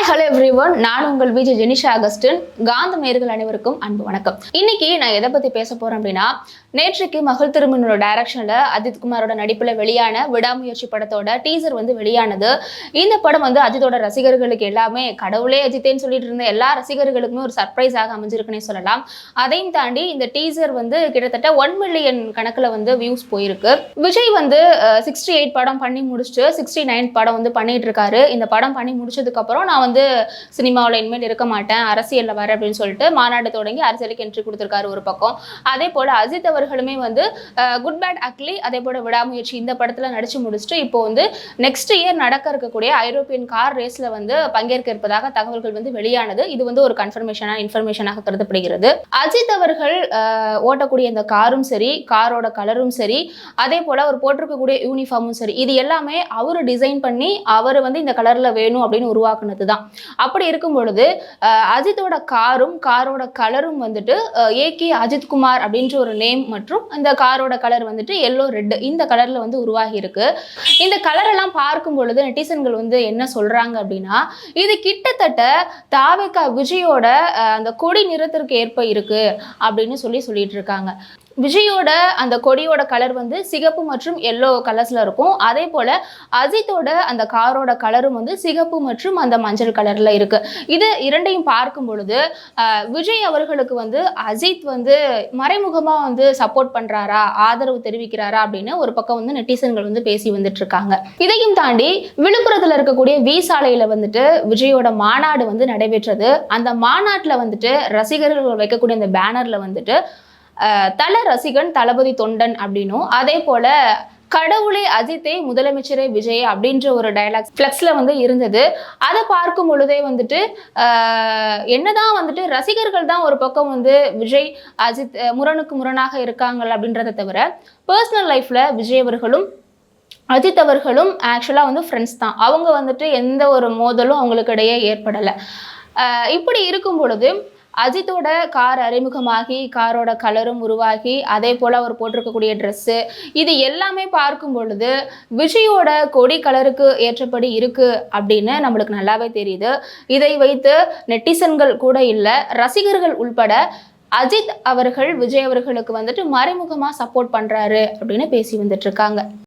Hello everyone, நான் உங்கள் Vijay Jenisha Augustine. காந்தம் நேயர்கள் அனைவருக்கும் அன்பு வணக்கம். இன்னைக்கு நான் எதை பத்தி பேச போறேன் அப்படின்னா, நேற்றைக்கு மகள் திருமணோட டைரக்ஷன்ல அஜித் குமாரோட நடிப்புல வெளியான விடாமுயற்சி படத்தோட டீசர் வெளியானது. இந்த படம் அஜித்தோட ரசிகர்களுக்கு எல்லாமே கடவுளே அஜித்தேன்னு சொல்லிட்டு இருந்த எல்லா ரசிகர்களுக்குமே ஒரு சர்ப்ரைஸாக அமைஞ்சிருக்குன்னே சொல்லலாம். அதையும் தாண்டி இந்த டீசர் கிட்டத்தட்ட 1 மில்லியன் கணக்குல வியூஸ் போயிருக்கு. விஜய் 68 படம் பண்ணி முடிச்சுட்டு 69 படம் பண்ணிட்டு இருக்காரு. இந்த படம் பண்ணி முடிச்சதுக்கு அப்புறம் நான் சினிமாவில் இனிமேல் இருக்க மாட்டேன், அரசியல்ல வர அப்படின்னு சொல்லிட்டு மாநாடு தொடங்கி அரசியலுக்கு என்ட்ரி கொடுத்திருக்காரு ஒரு பக்கம். அதே போல அஜித் அவர்களுமே குட் பேட் அக்லி, அதே போல விடாமுயற்சி இந்த படத்துல நடிச்சு முடிச்சுட்டு இப்போ நெக்ஸ்ட் இயர் நடக்க இருக்கக்கூடிய ஐரோப்பியன் கார் ரேஸ்ல பங்கேற்க இருப்பதாக தகவல்கள் வெளியானது. இது ஒரு இன்ஃபர்மேஷனாக கருதப்படுகிறது. அஜித் அவர்கள் ஓட்டக்கூடிய இந்த காரும் சரி, காரோட கலரும் சரி, அதே போல அவர் போட்டிருக்கக்கூடிய யூனிஃபார்மும் சரி, இது எல்லாமே அவரு டிசைன் பண்ணி அவர் இந்த கலர்ல வேணும் அப்படின்னு உருவாக்குனது தான். அப்படி இருக்கும் பொழுது அஜித்தோட காரும் காரோட கலரும் ஏகே அஜித் குமார் அப்படின்ற ஒரு நேம் மற்றும் இந்த காரோட கலர் எல்லோ ரெட் இந்த கலர்ல உருவாகி இருக்கு. இந்த கலர் எல்லாம் பார்க்கும் பொழுது நெட்டிசன்கள் என்ன சொல்றாங்க அப்படின்னா, இது கிட்டத்தட்ட தாவேகா விஜயோட அந்த கொடி நிறத்திற்கு ஏற்ப இருக்கு அப்படின்னு சொல்லிட்டு இருக்காங்க. விஜயோட அந்த கொடியோட கலர் சிகப்பு மற்றும் எல்லோ கலர்ஸ்ல இருக்கும். அதே போல அஜித்தோட அந்த காரோட கலரும் சிகப்பு மற்றும் அந்த மஞ்சள் கலர்ல இருக்கு. இது இரண்டையும் பார்க்கும் பொழுது விஜய் அவர்களுக்கு அஜித் மறைமுகமா சப்போர்ட் பண்றாரா, ஆதரவு தெரிவிக்கிறாரா அப்படின்னு ஒரு பக்கம் நெட்டிசன்கள் பேசி வந்துட்டு இருக்காங்க. இதையும் தாண்டி விழுப்புரத்துல இருக்கக்கூடிய வி சாலையில விஜயோட மாநாடு நடைபெற்றது. அந்த மாநாட்டுல ரசிகர்கள் வைக்கக்கூடிய அந்த பேனர்ல தல ரசிகன் தளபதி தொண்டன் அப்படின்னும், அதே போல கடவுளே அஜித்தே முதலமைச்சரே விஜய் அப்படின்ற ஒரு டயலாக் ஃபிளக்ஸ்ல இருந்தது. அதை பார்க்கும் பொழுதே என்னதான் ரசிகர்கள் தான் ஒரு பக்கம் விஜய் அஜித் முரணுக்கு முரணாக இருக்காங்க அப்படின்றத தவிர, பர்சனல் லைஃப்ல விஜய் அவர்களும் அஜித் அவர்களும் ஆக்சுவலா ஃப்ரெண்ட்ஸ் தான். அவங்க எந்த ஒரு மோதலும் அவங்களுக்கு இடையே ஏற்படலை. இப்படி இருக்கும் பொழுது அஜித்தோட கார் அறிமுகமாகி காரோட கலரும் உருவாகி, அதே போல் அவர் போட்டிருக்கக்கூடிய ட்ரெஸ்ஸு இது எல்லாமே பார்க்கும் பொழுது விஜயோட கொடி கலருக்கு ஏற்றபடி இருக்குது அப்படின்னு நம்மளுக்கு நல்லாவே தெரியுது. இதை வைத்து நெட்டிசன்கள் கூட இல்லை, ரசிகர்கள் உள்பட அஜித் அவர்கள் விஜய் அவர்களுக்கு மறைமுகமாக சப்போர்ட் பண்ணுறாரு அப்படின்னு பேசி வந்துட்டு இருக்காங்க.